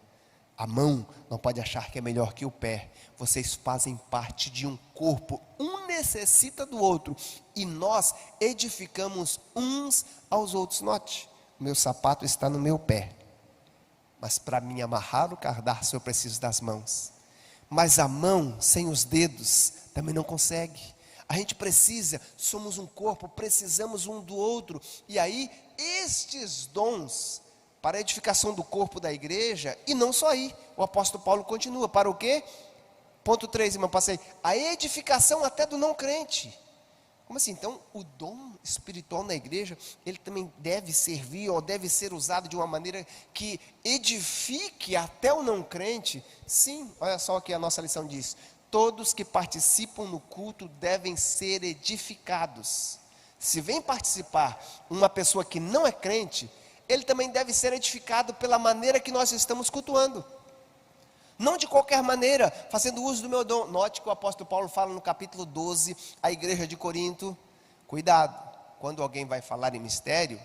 a mão não pode achar que é melhor que o pé. Vocês fazem parte de um corpo, um necessita do outro, e nós edificamos uns aos outros. Note, meu sapato está no meu pé, mas para mim amarrar o cadarço eu preciso das mãos. Mas a mão sem os dedos também não consegue. A gente precisa, somos um corpo, precisamos um do outro. E aí, estes dons para a edificação do corpo da igreja, e não só aí, o apóstolo Paulo continua, para o quê? Ponto 3, irmão, passei. A edificação até do não crente. Como assim? Então, o dom espiritual na igreja, ele também deve servir, ou deve ser usado de uma maneira que edifique até o não crente? Sim, olha só o que a nossa lição diz: todos que participam no culto devem ser edificados. Se vem participar uma pessoa que não é crente, ele também deve ser edificado pela maneira que nós estamos cultuando. Não de qualquer maneira, fazendo uso do meu dom. Note que o apóstolo Paulo fala no capítulo 12, a igreja de Corinto: cuidado, quando alguém vai falar em mistério,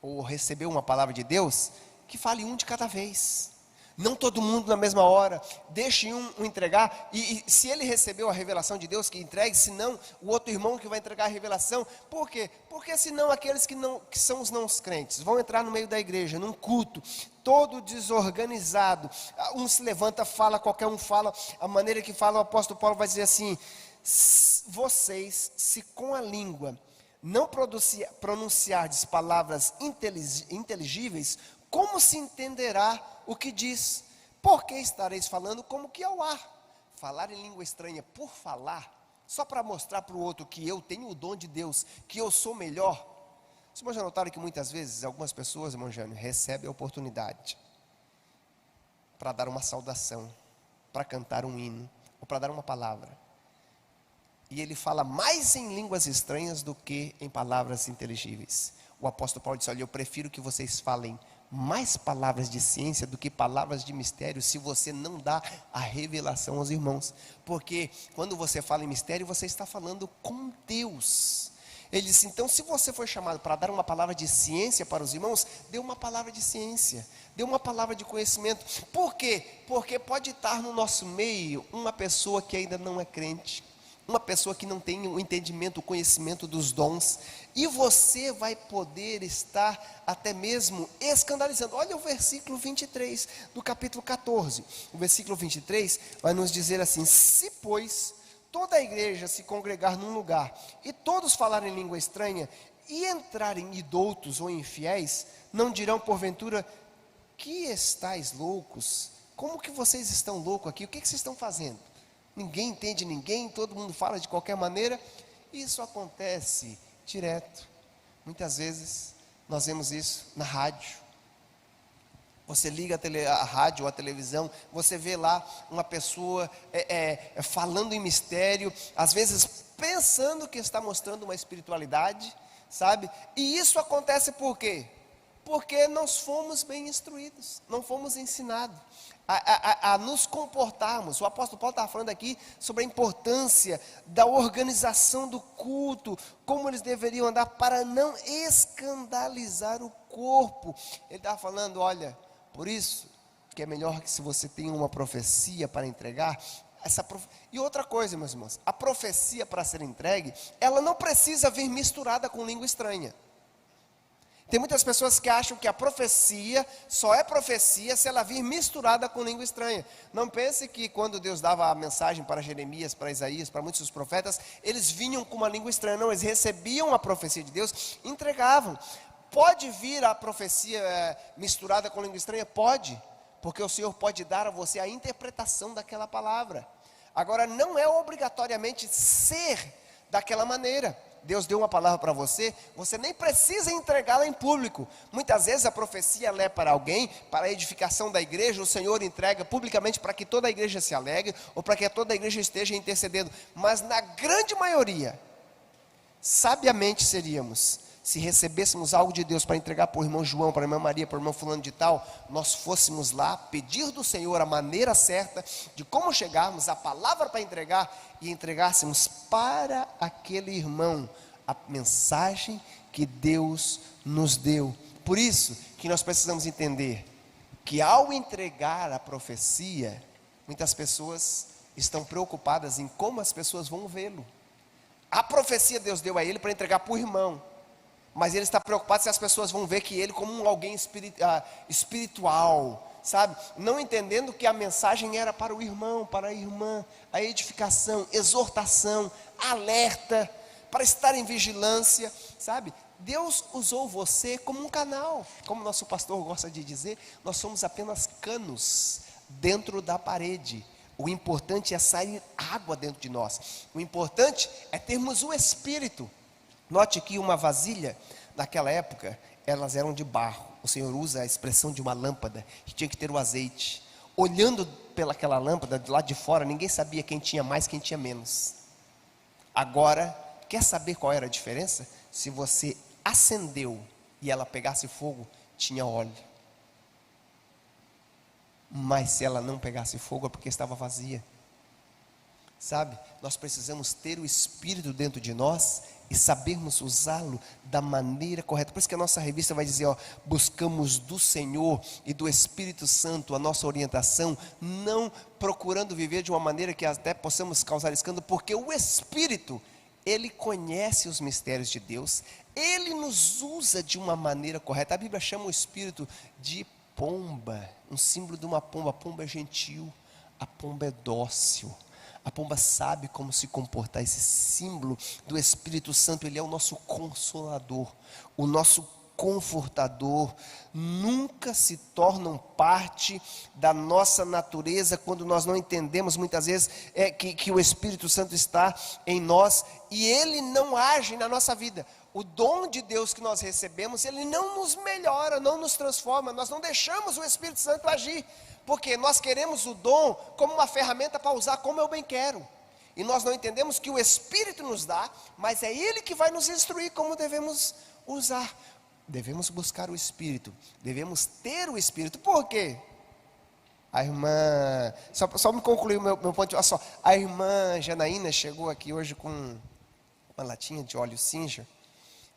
ou receber uma palavra de Deus, que fale um de cada vez. Não todo mundo na mesma hora. Deixe um entregar, e se ele recebeu a revelação de Deus, que entregue, senão o outro irmão que vai entregar a revelação. Por quê? Porque senão aqueles que são os não crentes vão entrar no meio da igreja, num culto, todo desorganizado. Um se levanta, fala, qualquer um fala, a maneira que fala. O apóstolo Paulo vai dizer assim: vocês, se com a língua não pronunciardes palavras inteligíveis, como se entenderá o que diz? Porque estareis falando como que ao ar. Falar em língua estranha por falar, só para mostrar para o outro que eu tenho o dom de Deus, que eu sou melhor. Vocês irmãos já notaram que muitas vezes algumas pessoas, irmão Jânio, recebem a oportunidade para dar uma saudação, para cantar um hino, ou para dar uma palavra, e ele fala mais em línguas estranhas do que em palavras inteligíveis. O apóstolo Paulo disse: olha, eu prefiro que vocês falem mais palavras de ciência do que palavras de mistério, se você não dá a revelação aos irmãos. Porque quando você fala em mistério, você está falando com Deus. Ele disse, então se você foi chamado para dar uma palavra de ciência para os irmãos, dê uma palavra de ciência, dê uma palavra de conhecimento. Por quê? Porque pode estar no nosso meio uma pessoa que ainda não é crente, uma pessoa que não tem o entendimento, o conhecimento dos dons, e você vai poder estar até mesmo escandalizando. Olha o versículo 23 do capítulo 14, o versículo 23 vai nos dizer assim, se pois toda a igreja se congregar num lugar, e todos falarem língua estranha, e entrarem indoutos ou infiéis, não dirão porventura, que estáis loucos? Como que vocês estão loucos aqui? O que vocês estão fazendo? Ninguém entende ninguém, todo mundo fala de qualquer maneira. Isso acontece direto. Muitas vezes nós vemos isso na rádio. Você liga a rádio ou a televisão, você vê lá uma pessoa falando em mistério, às vezes pensando que está mostrando uma espiritualidade, sabe? E isso acontece por quê? Porque nós fomos bem instruídos, não fomos ensinados a nos comportarmos. O apóstolo Paulo estava falando aqui sobre a importância da organização do culto, como eles deveriam andar para não escandalizar o corpo. Ele estava falando, olha, por isso que é melhor que se você tem uma profecia para entregar, e outra coisa, meus irmãos, a profecia para ser entregue, ela não precisa vir misturada com língua estranha. Tem muitas pessoas que acham que a profecia só é profecia se ela vir misturada com língua estranha. Não pense que quando Deus dava a mensagem para Jeremias, para Isaías, para muitos dos profetas, eles vinham com uma língua estranha. Não, eles recebiam a profecia de Deus, entregavam. Pode vir a profecia misturada com língua estranha? Pode, porque o Senhor pode dar a você a interpretação daquela palavra. Agora, não é obrigatoriamente ser daquela maneira. Deus deu uma palavra para você, você nem precisa entregá-la em público. Muitas vezes a profecia ela é para alguém, para a edificação da igreja, o Senhor entrega publicamente para que toda a igreja se alegre, ou para que toda a igreja esteja intercedendo. Mas na grande maioria, sabiamente seríamos, se recebêssemos algo de Deus para entregar para o irmão João, para a irmã Maria, para o irmão fulano de tal, nós fôssemos lá pedir do Senhor a maneira certa de como chegarmos, a palavra para entregar, e entregássemos para aquele irmão a mensagem que Deus nos deu. Por isso que nós precisamos entender que ao entregar a profecia, muitas pessoas estão preocupadas em como as pessoas vão vê-lo. A profecia Deus deu a ele para entregar para o irmão, mas ele está preocupado se as pessoas vão ver que ele como alguém espiritual, sabe? Não entendendo que a mensagem era para o irmão, para a irmã, a edificação, exortação, alerta, para estar em vigilância, sabe? Deus usou você como um canal, como nosso pastor gosta de dizer, nós somos apenas canos dentro da parede. O importante é sair água dentro de nós, o importante é termos o Espírito. Note que uma vasilha, naquela época, elas eram de barro. O Senhor usa a expressão de uma lâmpada, que tinha que ter o azeite. Olhando pelaquela lâmpada, do lado de fora, ninguém sabia quem tinha mais, quem tinha menos. Agora, quer saber qual era a diferença? Se você acendeu e ela pegasse fogo, tinha óleo. Mas se ela não pegasse fogo, é porque estava vazia. Sabe, nós precisamos ter o Espírito dentro de nós e sabermos usá-lo da maneira correta. Por isso que a nossa revista vai dizer, buscamos do Senhor e do Espírito Santo a nossa orientação, não procurando viver de uma maneira que até possamos causar escândalo, porque o Espírito, ele conhece os mistérios de Deus, ele nos usa de uma maneira correta. A Bíblia chama o Espírito de pomba, um símbolo de uma pomba. A pomba é gentil, a pomba é dócil. A pomba sabe como se comportar. Esse símbolo do Espírito Santo, ele é o nosso consolador, o nosso confortador. Nunca se tornam parte da nossa natureza quando nós não entendemos muitas vezes que o Espírito Santo está em nós e ele não age na nossa vida. O dom de Deus que nós recebemos, ele não nos melhora, não nos transforma. Nós não deixamos o Espírito Santo agir, porque nós queremos o dom como uma ferramenta para usar como eu bem quero. E nós não entendemos que o Espírito nos dá, mas é Ele que vai nos instruir como devemos usar. Devemos buscar o Espírito, devemos ter o Espírito. Por quê? A irmã, só me concluir o meu ponto de vista. A irmã Janaína chegou aqui hoje com uma latinha de óleo Singer.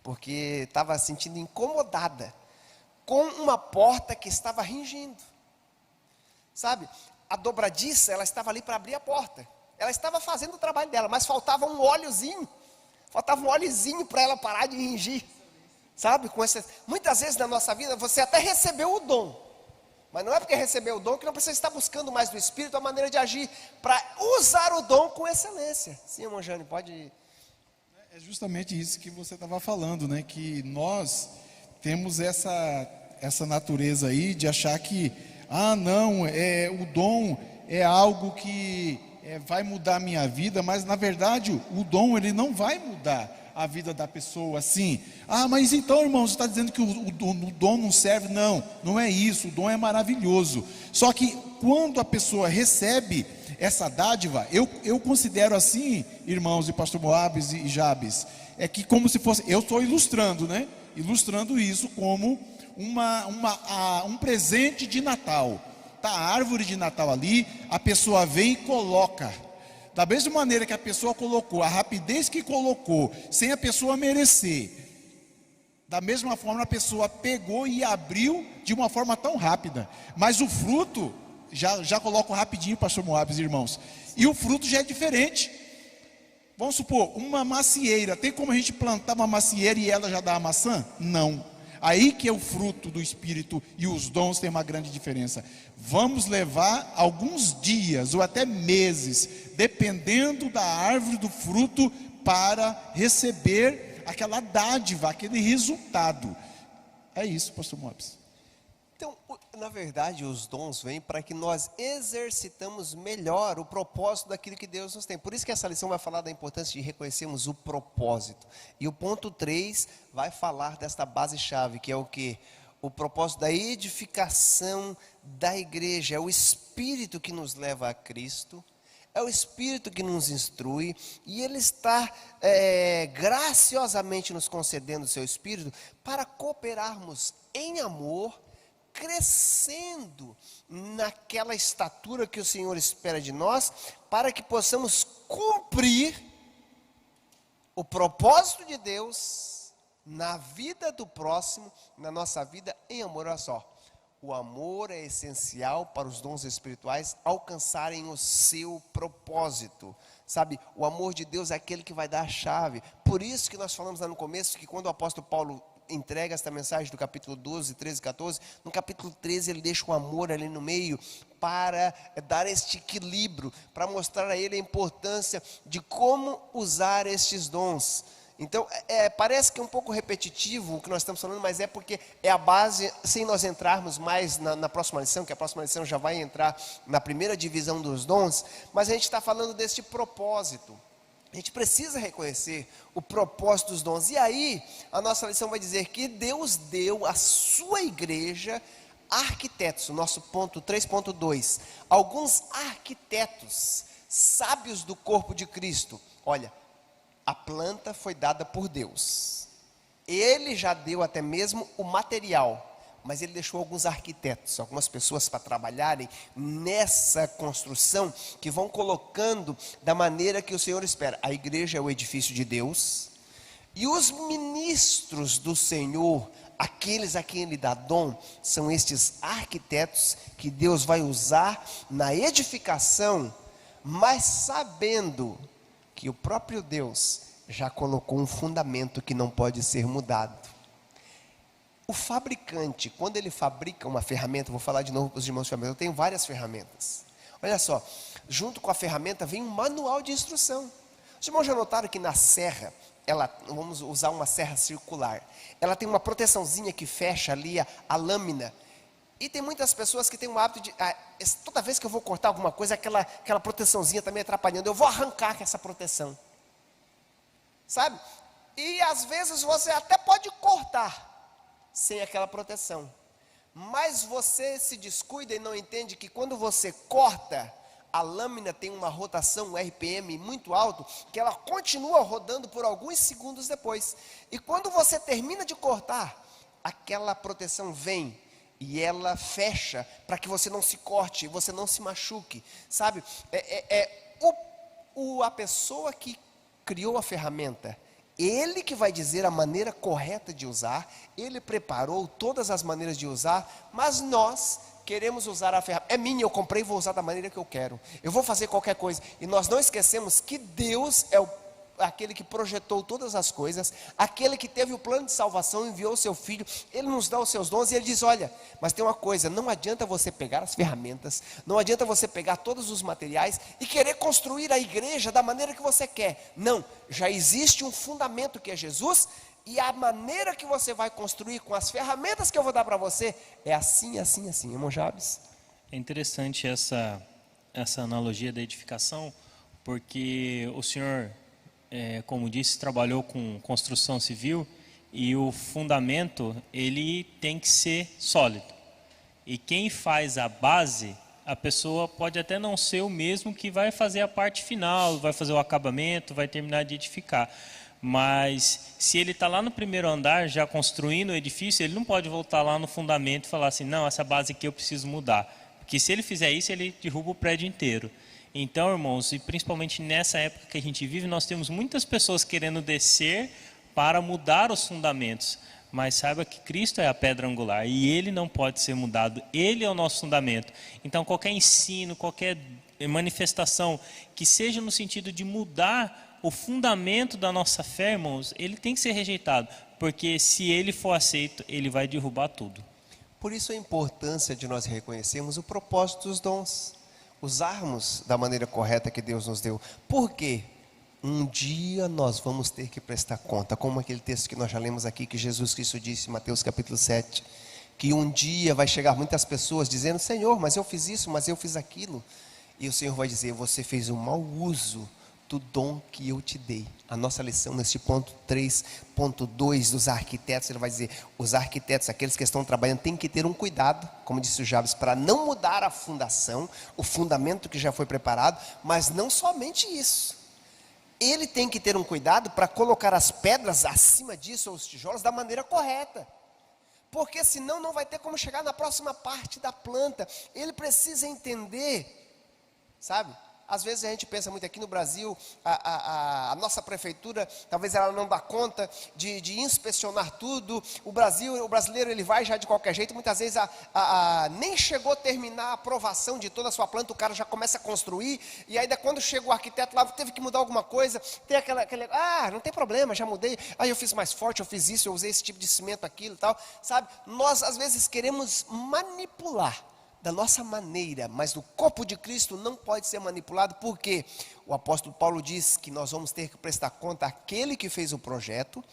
porque estava se sentindo incomodada com uma porta que estava ringindo. Sabe, a dobradiça, ela estava ali para abrir a porta. Ela estava fazendo o trabalho dela, mas faltava um óleozinho para ela parar de ringir. Sabe, muitas vezes na nossa vida você até recebeu o dom, mas não é porque recebeu o dom que não precisa estar buscando mais do Espírito a maneira de agir, para usar o dom com excelência. Sim, irmão Jânio, pode... É justamente isso que você estava falando, né? Que nós temos essa natureza aí de achar que, não, o dom é algo que vai mudar a minha vida, mas na verdade o dom ele não vai mudar a vida da pessoa assim. Mas então, irmão, você está dizendo que o dom não serve? Não, não é isso, o dom é maravilhoso. Só que quando a pessoa recebe essa dádiva, eu considero assim, irmãos, e pastor Moabes e Jabes, é que como se fosse, eu estou ilustrando, né? Ilustrando isso como um presente de Natal. Está a árvore de Natal ali, a pessoa vem e coloca. Da mesma maneira que a pessoa colocou, a rapidez que colocou, sem a pessoa merecer, da mesma forma a pessoa pegou e abriu de uma forma tão rápida. Mas o fruto, já coloco rapidinho, pastor Moabes, irmãos, e o fruto já é diferente. Vamos supor, uma macieira, tem como a gente plantar uma macieira e ela já dá a maçã? Não. Aí que é o fruto do Espírito e os dons tem uma grande diferença. Vamos levar alguns dias ou até meses, dependendo da árvore do fruto, para receber aquela dádiva, aquele resultado. É isso, pastor Moabes. Então, na verdade, os dons vêm para que nós exercitamos melhor o propósito daquilo que Deus nos tem. Por isso que essa lição vai falar da importância de reconhecermos o propósito. E o ponto 3 vai falar desta base-chave, que é o quê? O propósito da edificação da igreja. É o Espírito que nos leva a Cristo, é o Espírito que nos instrui, e Ele está graciosamente nos concedendo o seu Espírito para cooperarmos em amor, crescendo naquela estatura que o Senhor espera de nós, para que possamos cumprir o propósito de Deus na vida do próximo, na nossa vida em amor. Olha só, o amor é essencial para os dons espirituais alcançarem o seu propósito. Sabe, o amor de Deus é aquele que vai dar a chave. Por isso que nós falamos lá no começo, que quando o apóstolo Paulo entrega esta mensagem do capítulo 12, 13 e 14, no capítulo 13 ele deixa o amor ali no meio, para dar este equilíbrio, para mostrar a ele a importância de como usar estes dons. Então, parece que é um pouco repetitivo o que nós estamos falando, mas é porque é a base, sem nós entrarmos mais na próxima lição, que a próxima lição já vai entrar na primeira divisão dos dons, mas a gente está falando deste propósito. A gente precisa reconhecer o propósito dos dons. E aí, a nossa lição vai dizer que Deus deu à sua igreja arquitetos. O nosso ponto 3.2. Alguns arquitetos, sábios do corpo de Cristo. Olha, a planta foi dada por Deus. Ele já deu até mesmo o material, mas Ele deixou alguns arquitetos, algumas pessoas para trabalharem nessa construção, que vão colocando da maneira que o Senhor espera. A igreja é o edifício de Deus, e os ministros do Senhor, aqueles a quem Ele dá dom, são estes arquitetos que Deus vai usar na edificação, mas sabendo que o próprio Deus já colocou um fundamento que não pode ser mudado. O fabricante, quando ele fabrica uma ferramenta, vou falar de novo para os irmãos de ferramenta, eu tenho várias ferramentas. Olha só, junto com a ferramenta vem um manual de instrução. Os irmãos já notaram que na serra, vamos usar uma serra circular, ela tem uma proteçãozinha que fecha ali a lâmina. E tem muitas pessoas que têm o hábito de, toda vez que eu vou cortar alguma coisa, aquela proteçãozinha está me atrapalhando, eu vou arrancar essa proteção. Sabe? E às vezes você até pode cortar sem aquela proteção, mas você se descuida e não entende que quando você corta, a lâmina tem uma rotação, um RPM muito alto, que ela continua rodando por alguns segundos depois, e quando você termina de cortar, aquela proteção vem e ela fecha, para que você não se corte, você não se machuque, sabe? A pessoa que criou a ferramenta, Ele que vai dizer a maneira correta de usar, Ele preparou todas as maneiras de usar, mas nós queremos usar a ferramenta. É minha, eu comprei e vou usar da maneira que eu quero. Eu vou fazer qualquer coisa. E nós não esquecemos que Deus é aquele que projetou todas as coisas, aquele que teve o plano de salvação, enviou o seu Filho, Ele nos dá os seus dons e Ele diz, olha, mas tem uma coisa, não adianta você pegar as ferramentas, não adianta você pegar todos os materiais e querer construir a igreja da maneira que você quer. Não, já existe um fundamento que é Jesus, e a maneira que você vai construir com as ferramentas que eu vou dar para você, é assim, assim, assim, irmão Jabes. É interessante essa analogia da edificação, porque o senhor, como disse, trabalhou com construção civil, e o fundamento, ele tem que ser sólido. E quem faz a base, a pessoa pode até não ser o mesmo que vai fazer a parte final, vai fazer o acabamento, vai terminar de edificar. Mas se ele está lá no primeiro andar, já construindo o edifício, ele não pode voltar lá no fundamento e falar assim, não, essa base aqui eu preciso mudar. Porque se ele fizer isso, ele derruba o prédio inteiro. Então, irmãos, e principalmente nessa época que a gente vive, nós temos muitas pessoas querendo descer para mudar os fundamentos. Mas saiba que Cristo é a pedra angular e Ele não pode ser mudado. Ele é o nosso fundamento. Então, qualquer ensino, qualquer manifestação que seja no sentido de mudar o fundamento da nossa fé, irmãos, ele tem que ser rejeitado. Porque se ele for aceito, ele vai derrubar tudo. Por isso a importância de nós reconhecermos o propósito dos dons, usarmos da maneira correta que Deus nos deu. Por quê? Um dia nós vamos ter que prestar conta, como aquele texto que nós já lemos aqui, que Jesus Cristo disse em Mateus capítulo 7, que um dia vai chegar muitas pessoas dizendo, Senhor, mas eu fiz isso, mas eu fiz aquilo. E o Senhor vai dizer, você fez um mau uso do dom que eu te dei. A nossa lição nesse ponto 3.2 dos arquitetos, ele vai dizer, os arquitetos, aqueles que estão trabalhando, têm que ter um cuidado, como disse o Jabes, para não mudar a fundação, o fundamento que já foi preparado, mas não somente isso. Ele tem que ter um cuidado para colocar as pedras acima disso, ou os tijolos, da maneira correta. Porque senão não vai ter como chegar na próxima parte da planta. Ele precisa entender, sabe? Às vezes a gente pensa muito aqui no Brasil, a nossa prefeitura, talvez ela não dá conta de inspecionar tudo. O brasileiro ele vai já de qualquer jeito, muitas vezes nem chegou a terminar a aprovação de toda a sua planta, o cara já começa a construir, e aí quando chega o arquiteto lá, teve que mudar alguma coisa, tem não tem problema, já mudei, eu fiz mais forte, eu fiz isso, eu usei esse tipo de cimento, aquilo e tal, sabe? Nós às vezes queremos manipular da nossa maneira, mas o corpo de Cristo não pode ser manipulado, porque o apóstolo Paulo diz que nós vamos ter que prestar conta àquele que fez o projeto,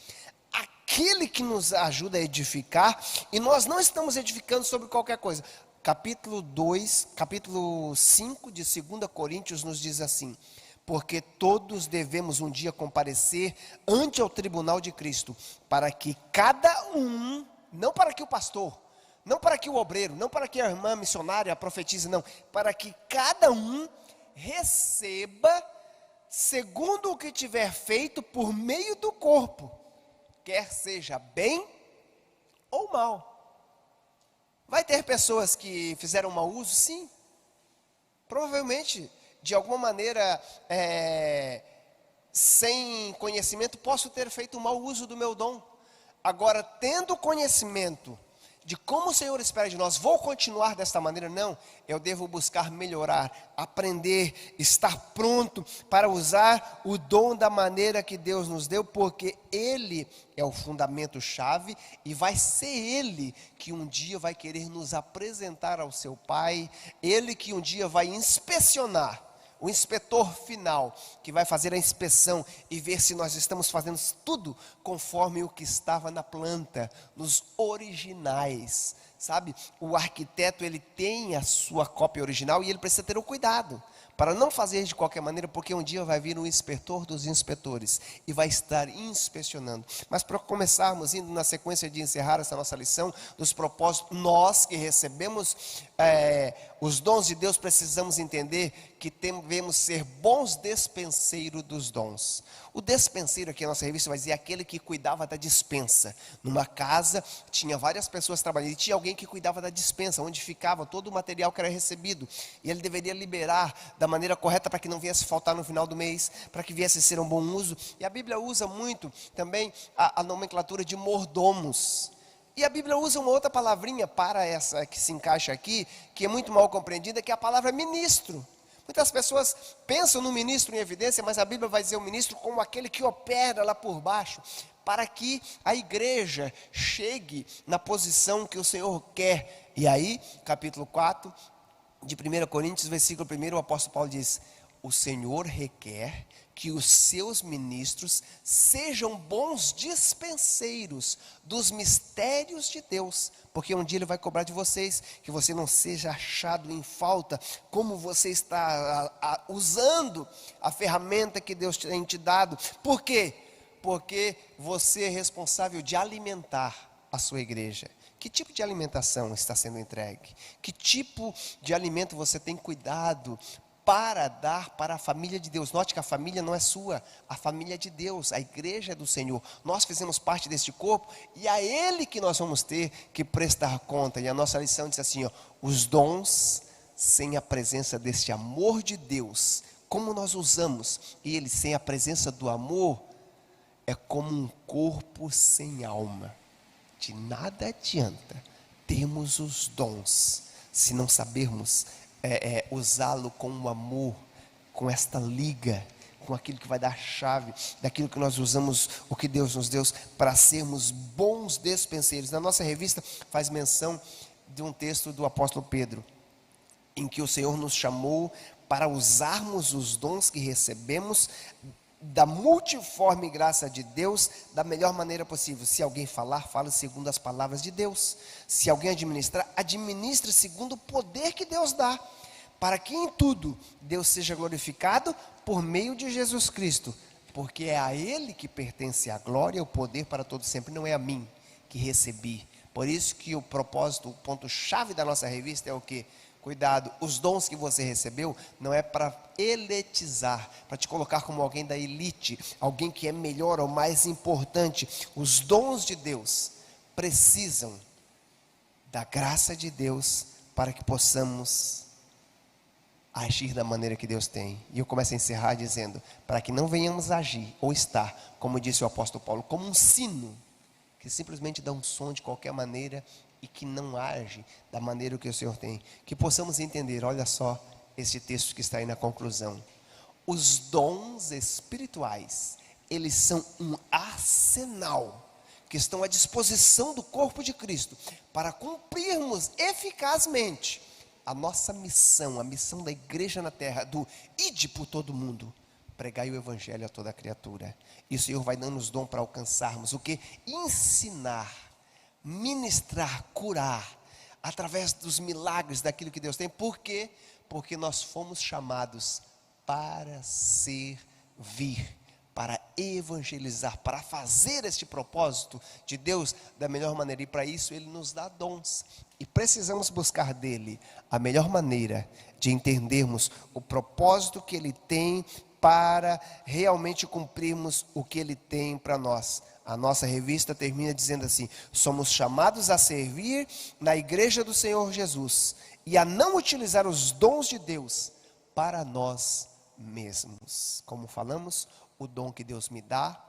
aquele que nos ajuda a edificar, e nós não estamos edificando sobre qualquer coisa. Capítulo 5 de 2 Coríntios nos diz assim, porque todos devemos um dia comparecer ante o tribunal de Cristo, para que cada um, não para que o pastor, não para que o obreiro, não para que a irmã missionária profetize, não. Para que cada um receba segundo o que tiver feito por meio do corpo, quer seja bem ou mal. Vai ter pessoas que fizeram mau uso? Sim. Provavelmente, de alguma maneira, sem conhecimento, posso ter feito mau uso do meu dom. Agora, tendo conhecimento de como o Senhor espera de nós, vou continuar desta maneira? Não, eu devo buscar melhorar, aprender, estar pronto para usar o dom da maneira que Deus nos deu, porque Ele é o fundamento chave, e vai ser Ele que um dia vai querer nos apresentar ao seu Pai, Ele que um dia vai inspecionar, o inspetor final, que vai fazer a inspeção e ver se nós estamos fazendo tudo conforme o que estava na planta, nos originais, sabe? O arquiteto, ele tem a sua cópia original e ele precisa ter o cuidado para não fazer de qualquer maneira, porque um dia vai vir um inspetor dos inspetores e vai estar inspecionando. Mas para começarmos, indo na sequência de encerrar essa nossa lição dos propósitos, nós que recebemos os dons de Deus, precisamos entender que devemos ser bons despenseiros dos dons. O despenseiro, aqui na nossa revista vai dizer, aquele que cuidava da despensa. Numa casa, tinha várias pessoas trabalhando, e tinha alguém que cuidava da despensa, onde ficava todo o material que era recebido, e ele deveria liberar da da maneira correta para que não viesse faltar no final do mês, para que viesse a ser um bom uso. E a Bíblia usa muito também a nomenclatura de mordomos. E a Bíblia usa uma outra palavrinha para essa que se encaixa aqui, que é muito mal compreendida, que é a palavra ministro. Muitas pessoas pensam no ministro em evidência, mas a Bíblia vai dizer o ministro como aquele que opera lá por baixo, para que a igreja chegue na posição que o Senhor quer. E aí, capítulo 4 de 1 Coríntios, versículo 1, o apóstolo Paulo diz: o Senhor requer que os seus ministros sejam bons dispenseiros dos mistérios de Deus, porque um dia Ele vai cobrar de vocês, que você não seja achado em falta, como você está usando a ferramenta que Deus tem te dado. Por quê? Porque você é responsável de alimentar a sua igreja. Que tipo de alimentação está sendo entregue? Que tipo de alimento você tem cuidado para dar para a família de Deus? Note que a família não é sua, a família é de Deus, a igreja é do Senhor. Nós fizemos parte deste corpo e a Ele que nós vamos ter que prestar conta. E a nossa lição diz assim, ó, os dons sem a presença deste amor de Deus, como nós usamos ele sem a presença do amor, é como um corpo sem alma. De nada adianta termos os dons se não sabermos usá-lo com o amor, com esta liga, com aquilo que vai dar a chave, daquilo que nós usamos, o que Deus nos deu, para sermos bons despenseiros. Na nossa revista faz menção de um texto do apóstolo Pedro, em que o Senhor nos chamou para usarmos os dons que recebemos da multiforme graça de Deus da melhor maneira possível. Se alguém falar, fale segundo as palavras de Deus. Se alguém administrar, administre segundo o poder que Deus dá, para que em tudo Deus seja glorificado por meio de Jesus Cristo, porque é a Ele que pertence a glória e o poder para todo sempre, não é a mim que recebi. Por isso que o propósito, o ponto-chave da nossa revista é o quê? Cuidado, os dons que você recebeu não é para elitizar, para te colocar como alguém da elite, alguém que é melhor ou mais importante. Os dons de Deus precisam da graça de Deus para que possamos agir da maneira que Deus tem. E eu começo a encerrar dizendo, para que não venhamos agir ou estar, como disse o apóstolo Paulo, como um sino, que simplesmente dá um som de qualquer maneira e que não age da maneira que o Senhor tem. Que possamos entender, olha só esse texto que está aí na conclusão. Os dons espirituais, eles são um arsenal que estão à disposição do corpo de Cristo para cumprirmos eficazmente a nossa missão, a missão da igreja na terra, do ide por todo mundo, pregai o evangelho a toda criatura. E o Senhor vai dando os dons para alcançarmos o que? Ensinar, ministrar, curar, através dos milagres daquilo que Deus tem. Por quê? Porque nós fomos chamados para servir, para evangelizar, para fazer este propósito de Deus da melhor maneira. E para isso Ele nos dá dons. E precisamos buscar dEle a melhor maneira de entendermos o propósito que Ele tem para realmente cumprirmos o que Ele tem para nós. A nossa revista termina dizendo assim: somos chamados a servir na igreja do Senhor Jesus e a não utilizar os dons de Deus para nós mesmos. Como falamos, o dom que Deus me dá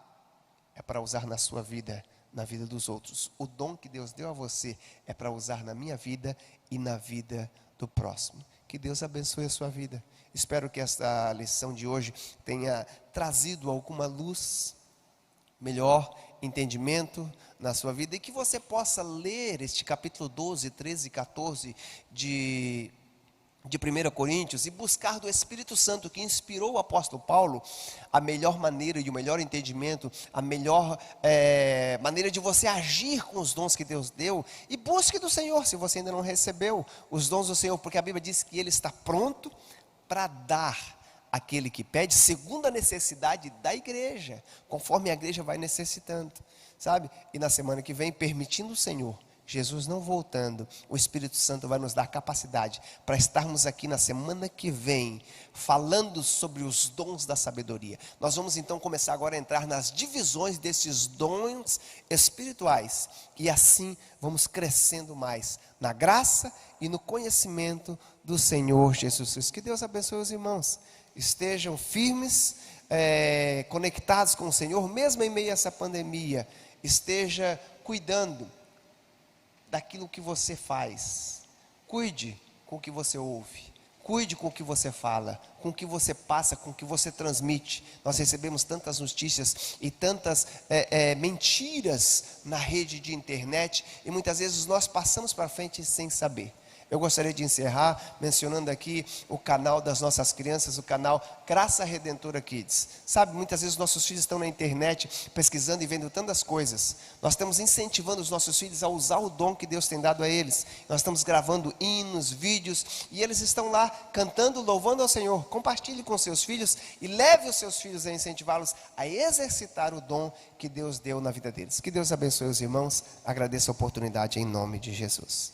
é para usar na sua vida, na vida dos outros. O dom que Deus deu a você é para usar na minha vida e na vida do próximo. Que Deus abençoe a sua vida. Espero que esta lição de hoje tenha trazido alguma luz, melhor entendimento na sua vida, e que você possa ler este capítulo 12, 13 e 14 de 1 Coríntios e buscar do Espírito Santo que inspirou o apóstolo Paulo a melhor maneira e o melhor entendimento, a melhor maneira de você agir com os dons que Deus deu. E busque do Senhor se você ainda não recebeu os dons do Senhor, porque a Bíblia diz que Ele está pronto para dar aquele que pede segundo a necessidade da igreja, conforme a igreja vai necessitando, sabe? E na semana que vem, permitindo o Senhor, Jesus não voltando, o Espírito Santo vai nos dar capacidade para estarmos aqui na semana que vem, falando sobre os dons da sabedoria. Nós vamos então começar agora a entrar nas divisões desses dons espirituais, e assim vamos crescendo mais na graça e no conhecimento do Senhor Jesus Cristo. Que Deus abençoe os irmãos, estejam firmes, conectados com o Senhor, mesmo em meio a essa pandemia. Esteja cuidando daquilo que você faz. Cuide com o que você ouve, cuide com o que você fala, com o que você passa, com o que você transmite. Nós recebemos tantas notícias e tantas mentiras na rede de internet, e muitas vezes nós passamos para frente sem saber. Eu gostaria de encerrar mencionando aqui o canal das nossas crianças, o canal Graça Redentora Kids. Sabe, muitas vezes os nossos filhos estão na internet pesquisando e vendo tantas coisas. Nós estamos incentivando os nossos filhos a usar o dom que Deus tem dado a eles. Nós estamos gravando hinos, vídeos, e eles estão lá cantando, louvando ao Senhor. Compartilhe com seus filhos e leve os seus filhos a incentivá-los a exercitar o dom que Deus deu na vida deles. Que Deus abençoe os irmãos. Agradeço a oportunidade em nome de Jesus.